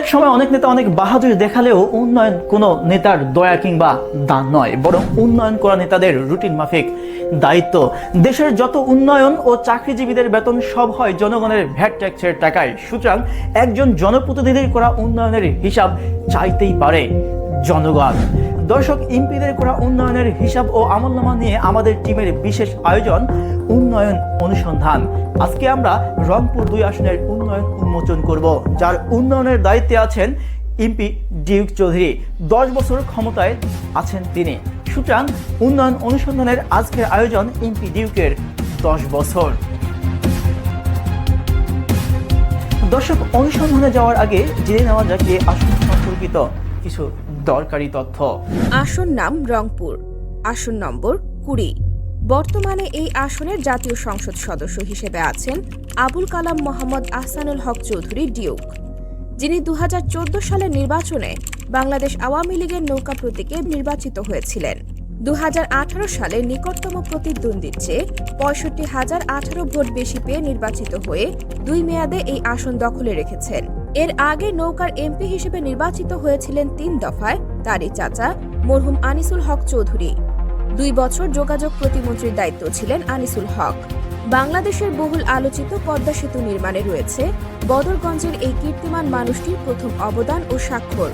অনেক সময় অনেক নেতা অনেক বাহাদুরি দেখালেও উন্নয়ন কোনো নেতার দয়া কিংবা দান নয়, বরং উন্নয়ন করা নেতাদের রুটিন মাফিক দায়িত্ব। দেশের যত উন্নয়ন ও চাকরিজীবীদের বেতন সব হয় জনগণের ভ্যাট ট্যাক্সের টাকায়। সুতরাং একজন জনপ্রতিনিধির করা উন্নয়নের হিসাব চাইতেই পারে জনগণ। দর্শক, এমপিদের করা উন্নয়নের হিসাব ও আমলনামা নিয়ে আমাদের টিমের বিশেষ আয়োজন উন্নয়ন অনুসন্ধান। আজকে আমরা রংপুর 2 আসনের উন্নয়ন উন্মোচন করব, যার উন্নয়নের দায়িত্বে আছেন এমপি ডিউক চৌধুরী। 10 বছর ক্ষমতায় আছেন তিনি। সুতরাং উন্নয়ন অনুসন্ধানের আজকের আয়োজন এমপি ডিউকের 10 বছর। দর্শক, অনুসন্ধানে যাওয়ার আগে জেনে নেওয়া যাক এই আসন সম্পর্কিত কিছু দরকারি তথ্য। আসন নাম রংপুর, আসন নম্বর 20। বর্তমানে এই আসনের জাতীয় সংসদ সদস্য হিসেবে আছেন আবুল কালাম মোহাম্মদ আহসানুল হক চৌধুরী ডিউক, যিনি 2014 সালের নির্বাচনে বাংলাদেশ আওয়ামী লীগের নৌকা প্রতীকে নির্বাচিত হয়েছিলেন। 2018 সালে নিকটতম প্রতিদ্বন্দ্বীর চেয়ে 65,018 ভোট বেশি পেয়ে নির্বাচিত হয়ে 2 মেয়াদে এই আসন দখলে রেখেছেন। এর আগে নৌকার এমপি হিসেবে নির্বাচিত হয়েছিলেন 3 দফায় তারই চাচা মরহুম আনিসুল হক চৌধুরী। 2 বছর যোগাযোগ প্রতিমন্ত্রীর দায়িত্ব ছিলেন আনিসুল হক। বাংলাদেশের বহুল আলোচিত পদ্মা সেতু নির্মাণে রয়েছে বদরগঞ্জের এই কীর্তিমান মানুষটির প্রথম অবদান ও স্বাক্ষর।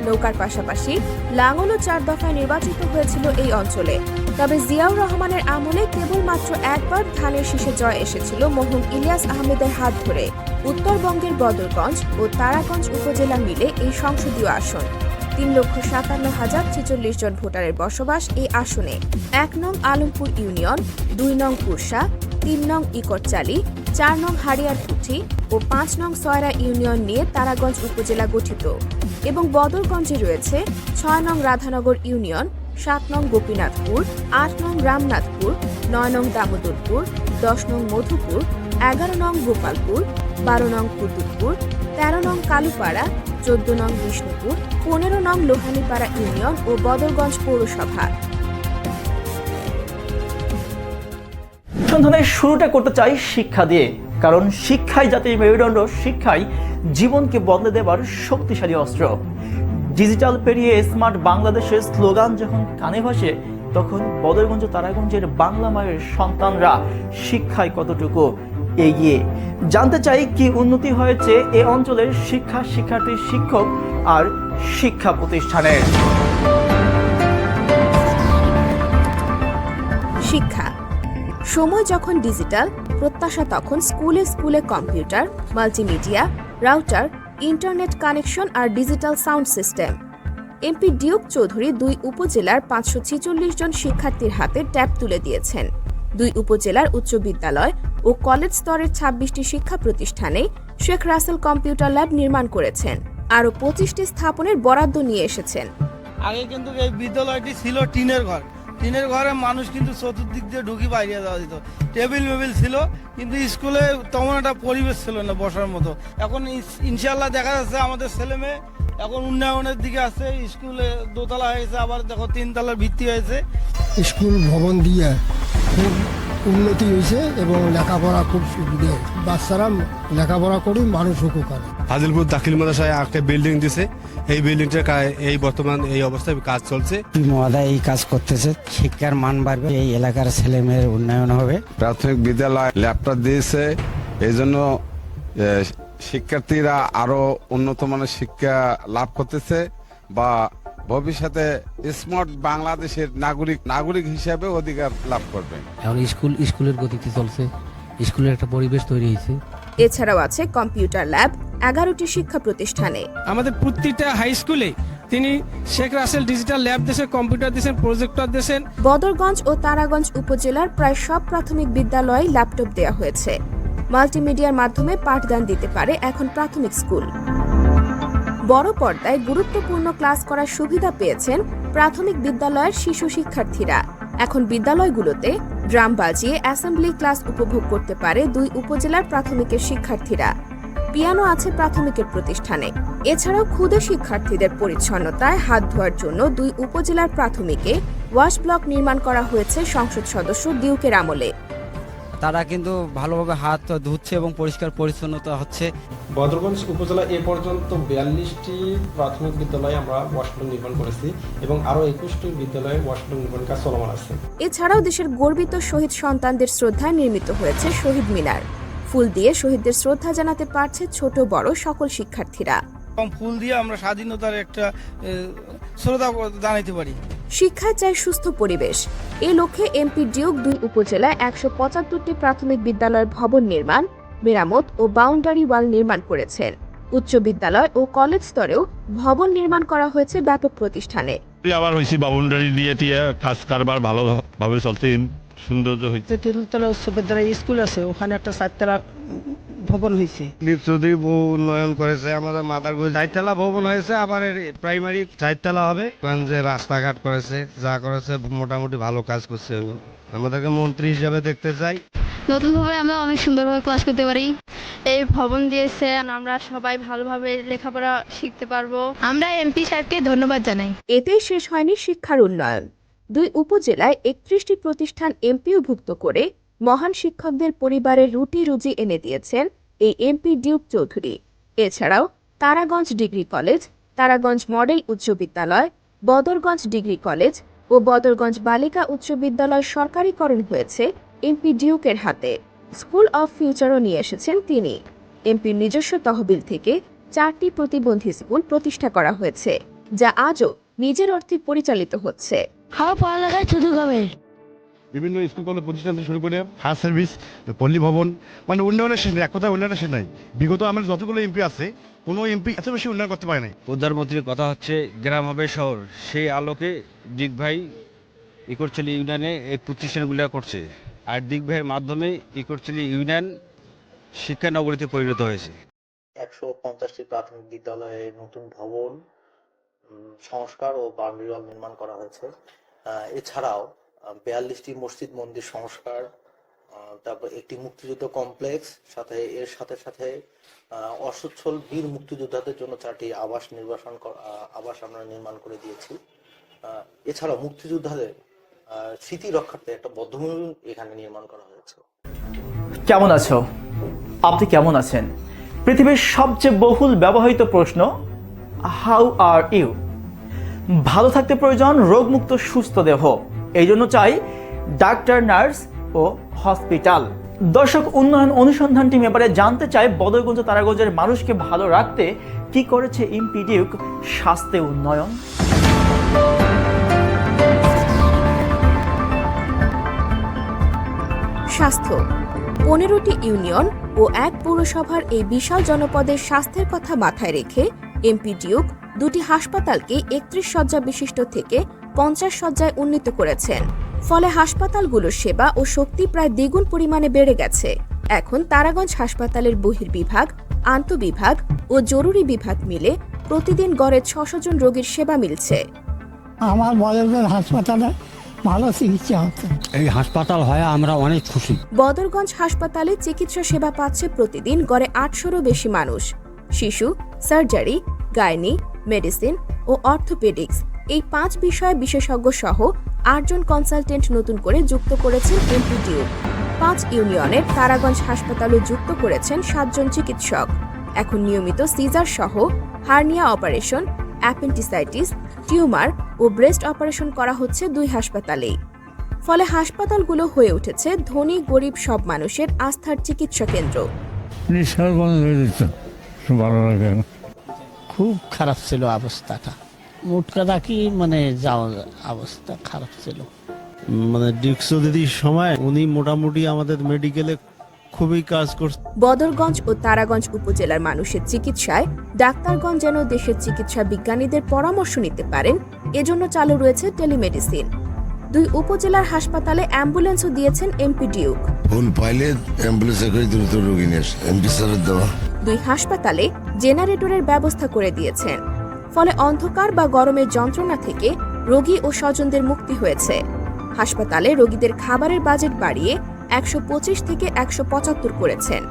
নৌকার পাশাপাশি লাঙ্গলও 4 দফায় নির্বাচিত হয়েছিল এই অঞ্চলে। তবে জিয়াউর রহমানের আমলে কেবলমাত্র একবার ধানের শীষে জয় এসেছিল মরহুম ইলিয়াস আহমেদের হাত ধরে। উত্তরবঙ্গের বদরগঞ্জ ও তারাগঞ্জ উপজেলা মিলে এই সংসদীয় আসন। 3,57,046 জন ভোটারের বসবাস এই আসনে। 1 নং আলমপুর ইউনিয়ন, 2 নং কুরসা, 3 নং ইকরচালি, 4 নং হারিয়ারপুথি ও 5 নং সয়রা ইউনিয়ন নিয়ে তারাগঞ্জ উপজেলা গঠিত এবং বদরগঞ্জে রয়েছে 6 নং রাধানগর ইউনিয়ন, 7 নং গোপীনাথপুর, 8 নং রামনাথপুর, 9 নং দামোদরপুর, 10 নং মধুপুর, 11 নং গোপালপুর, 12 নং কুতুবপুর, 13 নং কালুপাড়া, 14 নং বিষ্ণুপুর, 15 নং লোহানীপাড়া ইউনিয়ন ও বদরগঞ্জ পৌরসভা। অনুসন্ধানের শুরুটা করতে চাই শিক্ষা দিয়ে, কারণ শিক্ষাই জাতির মেরুদণ্ড, শিক্ষাই জীবনকে বদলে দেবার শক্তিশালী অস্ত্র। ডিজিটাল পেরিয়ে স্মার্ট বাংলাদেশের স্লোগান যখন কানে ভাসে, তখন বদরগঞ্জ তারাগঞ্জের বাংলা মায়ের সন্তানরা শিক্ষায় কতটুকু এগিয়ে। জানতে চাই কি উন্নতি হয়েছে এ অঞ্চলের শিক্ষা, শিক্ষার্থী, শিক্ষক আর শিক্ষা প্রতিষ্ঠানের। শিক্ষা সময় যখন ডিজিটাল, প্রত্যাশা তখন স্কুলে স্কুলে computer, multimedia, router, internet connection আর digital sound system. MP Duke Chowdhury 2 উপজেলার 546 জন শিক্ষার্থীর হাতে ট্যাব তুলে দিয়েছেন। 2 উপজেলার উচ্চ বিদ্যালয় ও কলেজ স্তরের 26টি শিক্ষা প্রতিষ্ঠানে শেখ রাসেল কম্পিউটার ল্যাব নির্মাণ করেছেন। আরও 25টি স্থাপনের বরাদ্দ নিয়ে এসেছেন। আগে কিন্তু এই বিদ্যালয়টি ছিল টিনের ঘর। টিনের ঘরে মানুষ কিন্তু চতুর্দিক দিয়ে ঢুকি বাইরে যাওয়া যেত। টেবিল মেবিল ছিল, কিন্তু স্কুলে তেমন একটা পরিবেশ ছিল না বসার মতো। এখন ইনশাল্লাহ দেখা যাচ্ছে আমাদের ছেলে মেয়ে এখন উন্নয়নের দিকে আছে। স্কুলে 2 তলা হয়েছে, আবার দেখো 3 তলার ভিত্তি হয়েছে। স্কুল ভবন দিয়ে খুব উন্নতি হয়েছে এবং লেখাপড়া খুব সুবিধে। বাচ্চারা লেখাপড়া করি, মানুষ উপকার। ফাজিলপুর দাখিল মাদ্রাসায় একটা বিল্ডিং দিছে, এই বিল্ডিংটা এই বর্তমান এই অবস্থায় কাজ চলছে। মহোদয় এই কাজ করতেছে, শিক্ষার মান বাড়বে, এই এলাকার ছেলে মেয়ের উন্নয়ন হবে। প্রাথমিক বিদ্যালয় ল্যাপটপ দিয়েছে, এই জন্য শিক্ষার্থীরা আরো উন্নত মানের শিক্ষা লাভ করতেছে বা ভবিষ্যতে স্মার্ট বাংলাদেশের নাগরিক হিসেবে অধিকার লাভ করবে। এখন স্কুলের গতিতে চলছে, স্কুলের একটা পরিবেশ তৈরি হয়েছে। এছাড়াও আছে কম্পিউটার ল্যাব 11টি শিক্ষা প্রতিষ্ঠানে। আমাদের প্রত্যেকটা হাই স্কুলে তিনি শেখ রাসেল ডিজিটাল ল্যাব দিয়েছেন, কম্পিউটার দিয়েছেন, প্রজেক্টর দিয়েছেন। বদরগঞ্জ ও তারাগঞ্জ উপজেলার প্রায় সব প্রাথমিক বিদ্যালয়ে ল্যাপটপ দেওয়া হয়েছে। মাল্টিমিডিয়ার মাধ্যমে পাঠদান দিতে পারে এখন প্রাথমিক স্কুল। বড় পর্দায় গুরুত্বপূর্ণ ক্লাস করার সুবিধা পেয়েছেন প্রাথমিক বিদ্যালয়ের শিশু শিক্ষার্থীরা। এখন বিদ্যালয়গুলোতে ড্রাম বাজিয়ে অ্যাসেম্বলি ক্লাস উপভোগ করতে পারে 2 উপজেলার প্রাথমিকের শিক্ষার্থীরা। পিয়ানো আছে প্রাথমিকের প্রতিষ্ঠানে। এছাড়াও ক্ষুদে শিক্ষার্থীদের পরিচ্ছন্নতায় হাত ধোয়ার জন্য 2 উপজেলার প্রাথমিকে ওয়াশ ব্লক নির্মাণ করা হয়েছে সংসদ সদস্য ডিউকের আমলে। তারা কিন্তু ভালোভাবে হাত ধুচ্ছে এবং পরিষ্কার পরিচ্ছন্নতা হচ্ছে। বদরগঞ্জ উপজেলা এ পর্যন্ত 42টি প্রাথমিক বিদ্যালয়ে আমরা ওয়াশরুম নির্মাণ করেছি এবং আরও 21টি বিদ্যালয়ে ওয়াশরুম নির্মাণ কাজ চলমান আছে। এছাড়াও দেশের গর্বিত শহীদ সন্তানদের শ্রদ্ধায় নির্মিত হয়েছে শহীদ মিনার। ফুল দিয়ে শহীদদের শ্রদ্ধা জানাতে পারছে ছোট বড় সকল শিক্ষার্থীরা। এবং ফুল দিয়ে আমরা স্বাধীনতার একটা শ্রদ্ধা জানাইতে পারি। শিক্ষায় চাই সুস্থ পরিবেশ। এই লক্ষ্যে এমপি ডিউক 2 উপজেলায় 175টি প্রাথমিক বিদ্যালয়ের ভবন নির্মাণ, মেরামত ও বাউন্ডারি ওয়াল নির্মাণ করেছেন। উচ্চ বিদ্যালয় ও কলেজ স্তরেও ভবন নির্মাণ করা হয়েছে ব্যাপক প্রতিষ্ঠানে। আবার হয়েছে বাউন্ডারি দিয়ে কাজ কারবার ভালোভাবে চলতে সৌন্দর্য হয়েছে। তিনতলা উচ্চ বিদ্যালয় স্কুল আছে, ওখানে একটা 4তলা ভবন হয়েছে। লিপসদি উন্নয়ন করেছে, আমাদের মাদারগঞ্জ 4তলা ভবন হয়েছে, আবার প্রাইমারি 4তলা হবে। যে রাস্তাঘাট করেছে, যা করেছে মোটামুটি ভালো কাজ করছে। আমাদেরকে মন্ত্রী হিসাবে দেখতে চাই। নতুনভাবে আমরা অনেক সুন্দরভাবে ক্লাস করতে পারি। এই ভবন দিয়েছে, আমরা সবাই ভালোভাবে লেখাপড়া শিখতে পারবো। আমরা এমপি সাহেবকে ধন্যবাদ জানাই। এতেই শেষ হয়নি শিক্ষার উন্নয়ন। 2 উপজেলায় 31টি প্রতিষ্ঠান এমপিওভুক্ত করে মহান শিক্ষকদের পরিবারের রুটি রুজি এনে দিয়েছেন এই এমপি ডিউক চৌধুরী। এছাড়াও Taraganj degree college, Taraganj model উচ্চ বিদ্যালয়, বদরগঞ্জ ডিগ্রি কলেজ ও বদরগঞ্জ বালিকা উচ্চ বিদ্যালয় সরকারিকরণ হয়েছে এমপি ডিউকের হাতে। স্কুল অফ ফিউচারও নিয়ে এসেছেন তিনি। এমপির নিজস্ব তহবিল থেকে 4টি প্রতিবন্ধী স্কুল প্রতিষ্ঠা করা হয়েছে, যা আজও নিজের অর্থে পরিচালিত হচ্ছে। খাওয়া পড়ালেখার সুযোগ হবে। বিভিন্ন স্কুল কলেজ প্রতিষ্ঠান থেকে শুরু করে ফায়ার সার্ভিস, পল্লী ভবন, মানে উন্নয়নের শেষ নেই, এক কথায় উন্নয়নের শেষ নাই। বিগত আমার যতগুলো এমপি আছে, কোনো এমপি এত বেশি উন্নয়ন করতে পারে নাই। প্রধানমন্ত্রীর কথা হচ্ছে গ্রাম হবে শহর, সেই আলোকে দিক ভাই ইকরচলি ইউনিয়নে এই প্রতিষ্ঠানগুলো করছে। আর দিক ভাইয়ের মাধ্যমে ইকরচলি ইউনিয়ন শিক্ষানগরীতে পরিণত হয়েছে। 150টি প্রাথমিক বিদ্যালয়ে নতুন ভবন সংস্কার ও বাউন্ডারি ওয়াল নির্মাণ করা হয়েছে। এছাড়াও 42টি মসজিদ মন্দির সংস্কার, তারপর একটি মুক্তিযুদ্ধ কমপ্লেক্স, এর সাথে সাথে অসচ্ছল বীর মুক্তিযোদ্ধাদের জন্য 4টি আবাস আমরা নির্মাণ করে দিয়েছি। এছাড়াও মুক্তিযোদ্ধাদের স্মৃতি রক্ষার্থে একটা বদ্ধমূল এখানে নির্মাণ করা হয়েছে। কেমন আছো? আপনি কেমন আছেন? পৃথিবীর সবচেয়ে বহুল ব্যবহৃত প্রশ্ন, হাউ আর ইউ? ভালো থাকতে প্রয়োজন রোগমুক্ত সুস্থ দেহ। এই জন্য চাই ডাক্তার, নার্স ও হসপিটাল। দর্শক, উন্নয়ন অনুসন্ধান টিম এবারে জানতে চায় বদরগঞ্জ তারাগঞ্জের মানুষকে ভালো রাখতে কি করেছে এমপি ডিউক স্বাস্থ্য উন্নয়ন। স্বাস্থ্য। 15টি ইউনিয়ন ও 1 পৌরসভার এই বিশাল জনপদের স্বাস্থ্যের কথা মাথায় রেখে এমপি ডিউক 2টি হাসপাতালকে 31 শয্যা বিশিষ্ট থেকে 50 শয্যায় উন্নীত করেছেন। ফলে হাসপাতালগুলোর সেবা ও শক্তি প্রায় দ্বিগুণ পরিমাণে বেড়ে গেছে। এখন তারাগঞ্জ হাসপাতালের বহির্বিভাগ, আন্তঃবিভাগ ও জরুরি বিভাগ মিলে প্রতিদিন গড়ে 600 জন রোগীর সেবা মিলছে। আমার বদরগঞ্জ হাসপাতালে ভালো চিকিৎসা হচ্ছে। এই হাসপাতাল হয় আমরা অনেক খুশি। বদরগঞ্জ হাসপাতালে চিকিৎসা সেবা পাচ্ছে প্রতিদিন গড়ে 800রও বেশি মানুষ। শিশু, সার্জারি, গাইনি, মেডিসিন ও অর্থোপেডিক্স এই 5 বিষয়ে বিশেষজ্ঞ সহ 8 জন কনসালটেন্ট নতুন করে যুক্ত করেছেন এমপি ডিউক। 5 ইউনিয়নের তারাগঞ্জ হাসপাতালও যুক্ত করেছেন 7 জন চিকিৎসক। এখন নিয়মিত সিজার সহ হার্নিয়া অপারেশন, অ্যাপেন্ডিসাইটিস, টিউমার ও ব্রেস্ট অপারেশন করা হচ্ছে 2 হাসপাতালেই। ফলে হাসপাতালগুলো হয়ে উঠেছে ধনী গরিব সব মানুষের আস্থার চিকিৎসা কেন্দ্র। খুব খারাপ ছিল অবস্থাটা, মোট কথা কি যাওয়া অবস্থা খারাপ ছিল। ডিউক চৌধুরীর সময় উনি মোটামুটি আমাদের মেডিকেলে খুবই কাজ করছে। বদরগঞ্জ ও তারাগঞ্জ উপজেলার মানুষের চিকিৎসায় ডাক্তারগণ যেন দেশের চিকিৎসা বিজ্ঞানীদের পরামর্শ নিতে পারেন, এজন্য চালু রয়েছে টেলিমেডিসিন। 2 উপজেলার হাসপাতালে অ্যাম্বুলেন্সও দিয়েছেন এমপি ডিউক। ফোন পাইলে অ্যাম্বুলেন্সে করে দ্রুত রোগী নিয়ে আসে। এমপি স্যারের দেওয়া 2 হাসপাতালে জেনারেটরের ব্যবস্থা করে দিয়েছেন। ফলে অন্ধকার বা গরমের যন্ত্রণা থেকে রোগী ও স্বজনদের মুক্তি হয়েছে। হাসপাতালে রোগীদের খাবারের বাজেট বাড়িয়ে 125 থেকে 175 করেছেন।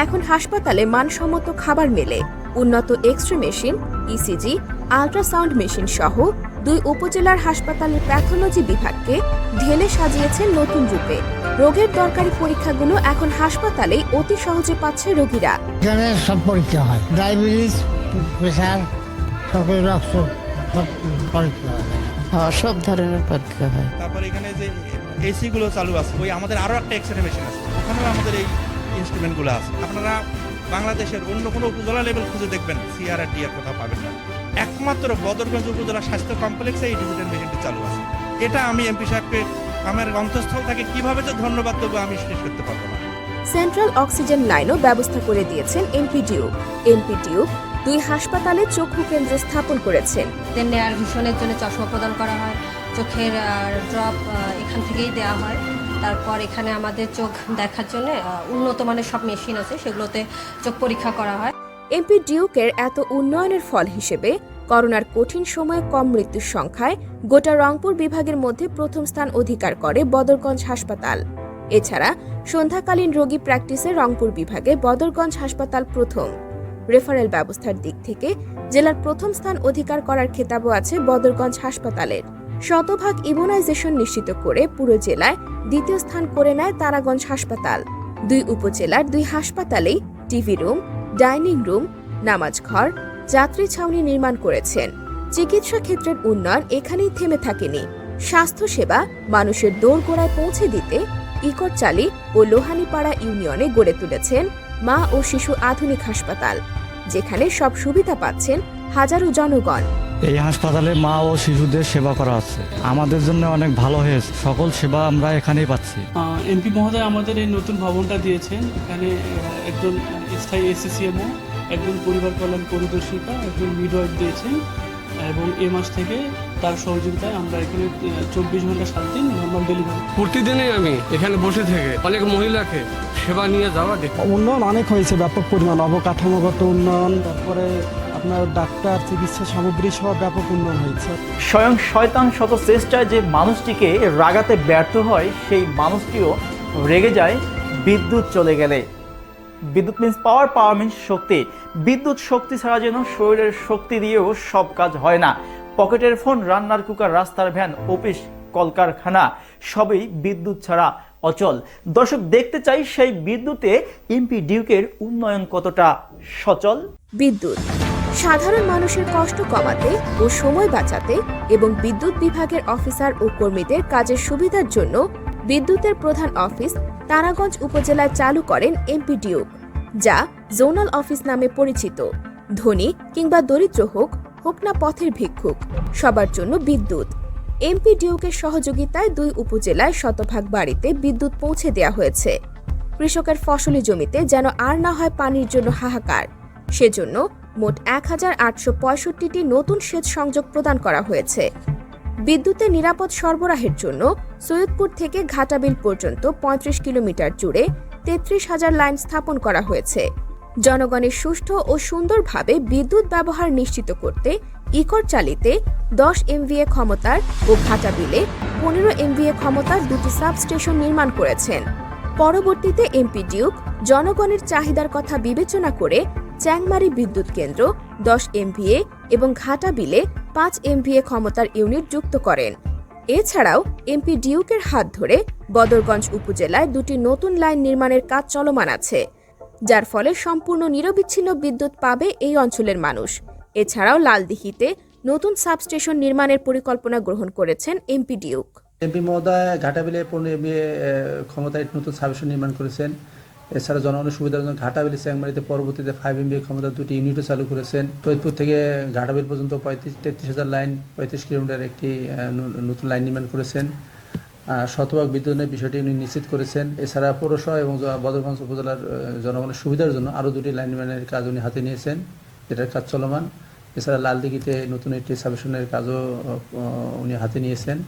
এখন হাসপাতালে মানসম্মত খাবার মেলে। উন্নত x-ray machine, ECG, ultrasound machine সহ 2 উপজেলার হাসপাতালের প্যাথোলজি বিভাগকে ঢেলে সাজিয়েছেন নতুন রূপে। রোগের দরকারি পরীক্ষাগুলো এখন হাসপাতালেই অতি সহজে পাচ্ছে রোগীরা। এখানে সব পরীক্ষা হয়, ডায়াবেটিস, প্রেশার, সকল রক্ত সব পরীক্ষা হয়। সব ধরনের পরীক্ষা হয়। তারপর এখানে যে এসি গুলো চালু আছে, ওই আমাদের আরো একটা এক্সরে মেশিন আছে, ওখানেও আমাদের এই ইনস্ট্রুমেন্ট গুলো আছে। আপনারা বাংলাদেশের অন্য কোনো উপজেলা লেভেল খুঁজে দেখবেন সিআর আর ডিআর কথা পাবেন না, একমাত্র বদরগঞ্জ উপজেলা স্বাস্থ্য কমপ্লেক্সে এই ডিজিটাল মেশিনটি চালু আছে। এটা আমি এমপি সাহেবকে আমার অন্তঃস্থল থেকে কিভাবে যে ধন্যবাদ দেবো আমি শেষ করতে পারবো না। সেন্ট্রাল অক্সিজেন লাইনও ব্যবস্থা করে দিয়েছেন এমপি ডিউক। এমপি ডিউক 2 হাসপাতালে চক্ষু কেন্দ্র স্থাপন করেছেন। নেয়ার ভিশনের জন্য চশমা প্রদান করা হয়, চোখের ড্রপ এখান থেকেই দেওয়া হয়। তারপর এখানে আমাদের চোখ দেখার জন্য উন্নত মানের সব মেশিন আছে, সেগুলোতে চোখ পরীক্ষা করা হয়। এমপি ডিউকের এত উন্নয়নের ফল হিসেবে করোনার কঠিন সময়ে কম মৃত্যুর সংখ্যায় গোটা রংপুর বিভাগের মধ্যে প্রথম স্থান অধিকার করে বদরগঞ্জ হাসপাতাল। এছাড়া সন্ধ্যাকালীন রোগী প্র্যাকটিসে রংপুর বিভাগে বদরগঞ্জ হাসপাতাল প্রথম। রেফারেল ব্যবস্থার দিক থেকে জেলার প্রথম স্থান অধিকার করার খেতাবও আছে বদরগঞ্জ হাসপাতালের। শতভাগ ইমিউনাইজেশন নিশ্চিত করে পুরো জেলায় দ্বিতীয় স্থান করে নেয় তারাগঞ্জ হাসপাতাল। 2 উপজেলার 2 হাসপাতালেই টিভি রুম, ডাইনিং রুম, নামাজ ঘর, যাত্রী ছাউনি নির্মাণ করেছেন। চিকিৎসা ক্ষেত্রের উন্নয়ন এখানেই থেমে থাকেনি। স্বাস্থ্যসেবা মানুষের দোরগোড়ায় পৌঁছে দিতে ইকরচালি ও লোহানীপাড়া ইউনিয়নে গড়ে তুলেছেন মা ও শিশু আধুনিক হাসপাতাল, যেখানে সব সুবিধা পাচ্ছেন হাজারো জনগণ। এই হাসপাতালে মা ও শিশুদের সেবা করা হচ্ছে, আমাদের জন্য অনেক ভালো হয়েছে। সকল সেবা আমরা এখানেই পাচ্ছি। এমপি মহোদয় আমাদের এই নতুন ভবনটা দিয়েছেন। এখানে একজন স্থায়ী এসিসিএমও, একজন পরিবার কল্যাণ পরিদর্শিকা, একজন মিডওয়াইফ দিয়েছেন এবং এই মাস থেকে তার সহযোগিতায় আমরা এখানে 24 ঘন্টা 7 দিন নর্মাল ডেলিভারি। প্রতিদিনই আমি এখানে বসে থেকে অনেক মহিলাকে সেবা নিয়ে যাওয়া দেখি। উন্নয়ন অনেক হয়েছে, ব্যাপক পরিমাণ অবকাঠামোগত উন্নয়ন, তারপরে আপনার ডাক্তার, চিকিৎসা সামগ্রী সহ ব্যাপক উন্নয়ন হয়েছে। স্বয়ং শয়তান শত চেষ্টায় যে মানুষটিকে রাগাতে ব্যর্থ হয়, সেই মানুষটিও রেগে যায় বিদ্যুৎ চলে গেলে। বিদ্যুৎ মিন্স পাওয়ার, পাওয়ার মিন্স শক্তি। বিদ্যুৎ শক্তি ছাড়া যেন শরীরের শক্তি দিয়েও সব কাজ হয় না। পকেটের ফোন, রান্নার কুকার, রাস্তার ভ্যান, অফিস, কলকারখানা সবই বিদ্যুৎ ছাড়া অচল। দর্শক, দেখতে চাই সেই বিদ্যুতে এমপি ডিউকের উন্নয়ন কতটা সচল। বিদ্যুৎ সাধারণ মানুষের কষ্ট কমাতে ও সময় বাঁচাতে এবং বিদ্যুৎ বিভাগের অফিসার ও কর্মীদের কাজের সুবিধার জন্য বিদ্যুতের প্রধান অফিস তারাগঞ্জ উপজেলায় চালু করেন এমপি ডিউক, যা জোনাল অফিস নামে পরিচিত। ধনী কিংবা দরিদ্র হোক না পথের ভিক্ষুক, সবার জন্য বিদ্যুৎ। এমপি ডিউকের সহযোগিতায় 2 উপজেলায় শতভাগ বাড়িতে বিদ্যুৎ পৌঁছে দেওয়া হয়েছে। কৃষকের ফসলি জমিতে যেন আর না হয় পানির জন্য হাহাকার, সেজন্য মোট 1865টি নতুন সেচ সংযোগ প্রদান করা হয়েছে। বিদ্যুতের নিরাপদ সরবরাহের জন্য সৈয়দপুর থেকে ঘাটাবিল পর্যন্ত 35 কিলোমিটার জুড়ে 33,000 লাইন স্থাপন করা হয়েছে। জনগণের সুষ্ঠু ও সুন্দরভাবে বিদ্যুৎ ব্যবহার নিশ্চিত করতে ইকরচালিতে 10 MVA ক্ষমতার ও ঘাটাবিলে 15 MVA ক্ষমতার 2টি সাবস্টেশন নির্মাণ করেছেন। পরবর্তীতে এমপি ডিউক জনগণের চাহিদার কথা বিবেচনা করে চ্যাংমারি বিদ্যুৎ কেন্দ্র 10 MVA এবং ঘাটাবিলে 5 MVA ক্ষমতার ইউনিট যুক্ত করেন। এছাড়াও এমপি ডিউকের হাত ধরে বদরগঞ্জ উপজেলায় 2টি নতুন লাইন নির্মাণের কাজ চলমান আছে, যার ফলে সম্পূর্ণ নিরবিচ্ছিন্ন বিদ্যুৎ পাবে এই অঞ্চলের মানুষ। এছাড়াও লালদিঘিতে নতুন সাবস্টেশন নির্মাণের পরিকল্পনা গ্রহণ করেছেন এমপি ডিউক। এমপি মহোদয় ঘাটাবিলে 15 MVA ক্ষমতায় নতুন সাবস্টেশন নির্মাণ করেছেন। এছাড়া জনগণের সুবিধার জন্য ঘাটাবিলি চ্যাংমারিতে পরবর্তীতে 5 MVA ক্ষমতার 2টি ইউনিটও চালু করেছেন। সৈয়দপুর থেকে ঘাটাবিল পর্যন্ত 33,000 লাইন, 35 কিলোমিটার একটি নতুন লাইন নির্মাণ করেছেন। শতভাগ বিদ্যুতের বিষয়টি উনি নিশ্চিত করেছেন। এছাড়া পৌরসভা এবং বদরগঞ্জ উপজেলার জনগণের সুবিধার জন্য আরও 2টি লাইন নির্মাণের কাজ উনি হাতে নিয়েছেন, যেটার কাজ চলমান। এছাড়া লালদিঘিতে নতুন একটি সাবস্টেশনের কাজও উনি হাতে নিয়েছেন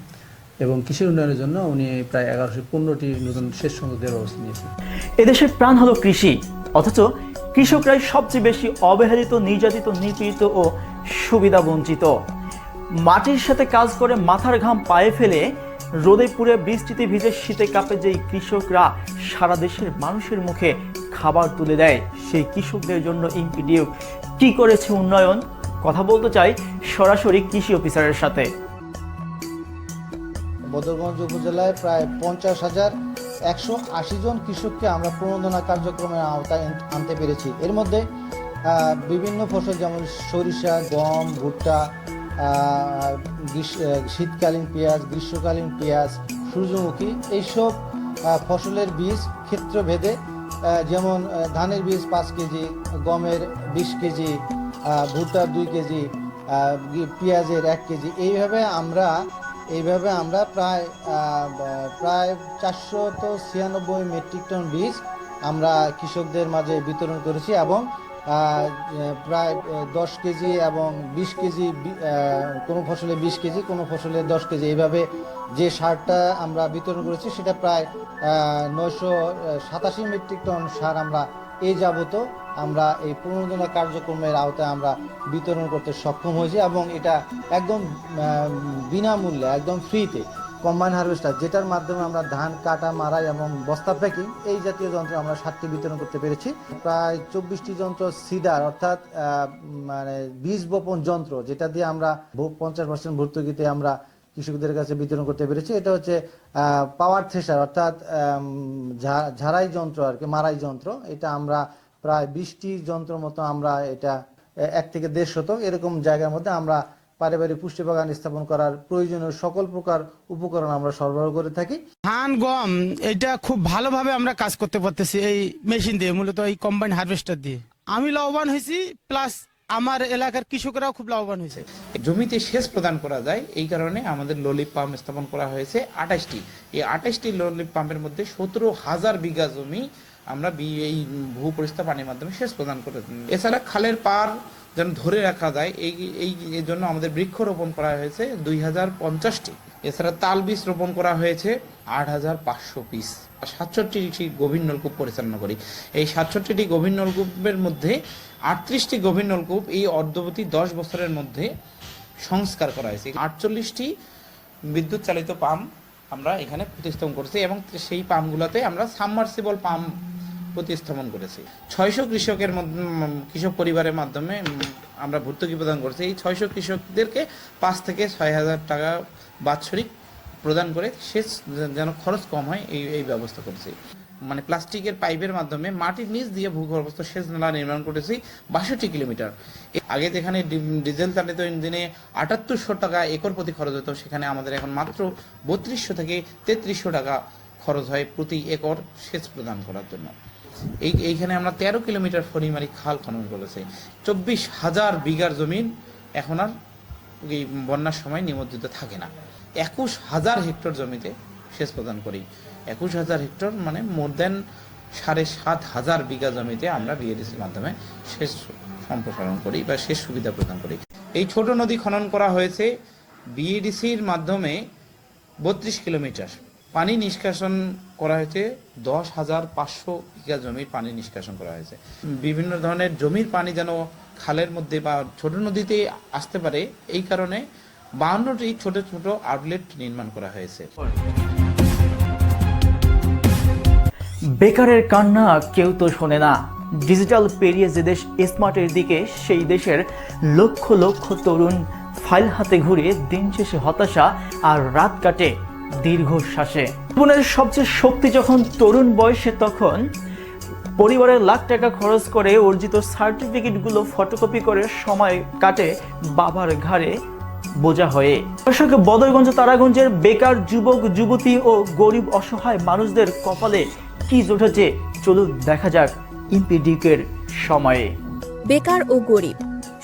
এবং কৃষি উন্নয়নের জন্য উনি প্রায় 1115টি নতুন সেচ সংযোগ দেওয়ার ব্যবস্থা নিয়েছেন। এদেশের প্রাণ হলো কৃষি, অথচ কৃষকরাই সবচেয়ে বেশি অবহেলিত, নির্যাতিত, নিপীড়িত ও সুবিধা বঞ্চিত। মাটির সাথে কাজ করে মাথার ঘাম পায়ে ফেলে রোদে পুড়ে বৃষ্টিতে ভিজে শীতে কাঁপে যেই কৃষকরা সারা দেশের মানুষের মুখে খাবার তুলে দেয়, সেই কৃষকদের জন্য এমপি ডিউক কি করেছে উন্নয়ন, কথা বলতে চাই সরাসরি কৃষি অফিসারের সাথে। বদরগঞ্জ উপজেলায় প্রায় 50,000 180 জন কৃষককে আমরা প্রণোদনা কার্যক্রমের আওতায় আনতে পেরেছি। এর মধ্যে বিভিন্ন ফসল যেমন সরিষা, গম, ভুট্টা, শীতকালীন পেঁয়াজ, গ্রীষ্মকালীন পেঁয়াজ, সূর্যমুখী এইসব ফসলের বীজ ক্ষেত্রভেদে যেমন ধানের বীজ 5 কেজি, গমের 20 কেজি, ভুট্টার 2 কেজি, পেঁয়াজের 1 কেজি, এইভাবে আমরা প্রায় 496 মেট্রিক টন বীজ আমরা কৃষকদের মাঝে বিতরণ করেছি এবং প্রায় 10 কেজি এবং 20 কেজি, কোনো ফসলে 20 কেজি, কোনো ফসলে 10 কেজি, এইভাবে যে সারটা আমরা বিতরণ করেছি সেটা প্রায় 987 মেট্রিক টন সার আমরা এই যাবত আমরা এই প্রণোদনা কার্যক্রমের আওতায় আমরা বিতরণ করতে সক্ষম হয়েছি এবং এটা একদম বিনামূল্যে, একদম ফ্রিতে কম্বাইন হারভেস্টার, যেটার মাধ্যমে আমরা ধান কাটা, মারাই এবং বস্তা প্যাকিং এই জাতীয় যন্ত্র আমরা 7টি বিতরণ করতে পেরেছি। প্রায় 24টি যন্ত্র সিডার অর্থাৎ মানে বীজ বপন যন্ত্র, যেটা দিয়ে আমরা 50% ভর্তুকিতে আমরা কৃষকদের কাছে বিতরণ করতে পেরেছি। এটা হচ্ছে পাওয়ার থ্রেশার অর্থাৎ ঝাড়াই যন্ত্র আর কি, মারাই যন্ত্র। এটা আমরা প্রায় 20টি যন্ত্র মতো আমরা এটা 1 থেকে 1.5 শতক এরকম জায়গার মধ্যে আমরা পারিবারিক পুষ্টি বাগান স্থাপন করার প্রয়োজনীয় সকল প্রকার উপকরণ আমরা সরবরাহ করে থাকি। ধান, গম এটা খুব ভালোভাবে আমরা কাজ করতে পারতেছি এই মেশিন দিয়ে, মূলত এই কম্বাইন হারভেস্টার দিয়ে। আমি লাভবান হয়েছি, প্লাস আমার এলাকার কৃষকরাও খুব লাভবান হয়েছে। জমিতে সেচ প্রদান করা যায়, এই কারণে আমাদের ললিপ পাম্প স্থাপন করা হয়েছে 28টি। এই 28টি ললিপ পাম্পের মধ্যে 17,000 বিঘা জমি আমরা এই ভূপরিস্থ পানির মাধ্যমে সেচ প্রদান করে। এছাড়া খালের পার যেন ধরে রাখা যায় এই জন্য আমাদের বৃক্ষরোপণ করা হয়েছে 2050টি। এছাড়া তাল বীজ রোপণ করা হয়েছে 8,500 পিস। 67টি গভীর নলকূপ পরিচালনা করি। এই 67টি গভীর নলকূপের মধ্যে 38টি গভীর নলকূপ এই অর্ধবর্তী 10 বছরের মধ্যে সংস্কার করা হয়েছে। 48টি বিদ্যুৎ চালিত পাম্প আমরা এখানে প্রতিস্থাপন করেছি এবং সেই পাম্পগুলোতে আমরা সাবমার্সিবল পাম্প প্রতিস্থাপন করেছি। 600 কৃষক পরিবারের মাধ্যমে আমরা ভর্তুকি প্রদান করেছি। এই 600 কৃষকদেরকে 5 থেকে 6,000 টাকা বাৎসরিক প্রদান করে সেচ যেন খরচ কম হয় এই ব্যবস্থা করেছি। মানে প্লাস্টিকের পাইপের মাধ্যমে মাটির নিচ দিয়ে ভূগর্ভস্থ সেচ নালা নির্মাণ করেছি 62 কিলোমিটার। আগে যেখানে ডিজেল চালিত ইঞ্জিনে 7800 টাকা একর প্রতি খরচ হতো, সেখানে আমাদের এখন মাত্র 3200 থেকে 3300 টাকা খরচ হয় প্রতি একর সেচ প্রদান করার জন্য। এইখানে আমরা 13 কিলোমিটার ফরিমারি খাল খনন করেছি। 24,000 বিঘার জমিন এখন আর এই বন্যার সময় নিমজ্জিত থাকে না। 21,000 হেক্টর জমিতে সেচ প্রদান করি। 21,000 হেক্টর মানে মোর দেন 7,500 বিঘা জমিতে আমরা বিএডিসির মাধ্যমে সেচ সম্প্রসারণ করি বা সেচ সুবিধা প্রদান করি। এই ছোট নদী খনন করা হয়েছে বিএডিসির মাধ্যমে 32 কিলোমিটার। পানি নিষ্কাশন করা হয়েছে 10,500 বিঘা জমির পানি নিষ্কাশন করা হয়েছে। বিভিন্ন ধরনের জমির পানি যেন খালের মধ্যে বা ছোট নদীতে আসতে পারে, এই কারণে 52টি ছোট ছোট আউটলেট নির্মাণ করা হয়েছে। বেকারের কান্না কেউ তো শোনে না। ডিজিটাল পেরিয়ে যে দেশ স্মার্টের দিকে, সেই দেশের লক্ষ লক্ষ তরুণ ফাইল হাতে ঘুরে দিন শেষে হতাশা আর রাত কাটে দীর্ঘশ্বাসে। জীবনের সবচেয়ে শক্তি যখন তরুণ বয়সে, তখন পরিবারের লাখ টাকা খরচ করে অর্জিত সার্টিফিকেটগুলো ফটোকপি করে সময় কাটে বাবার ঘাড়ে বোঝা হয়ে। দর্শক, বদরগঞ্জ তারাগঞ্জের বেকার যুবক যুবতী ও গরিব অসহায় মানুষদের কপালে কি জুটেছে, চলুন দেখা যাক ইম্পিডিউকের সময়ে। বেকার ও গরিব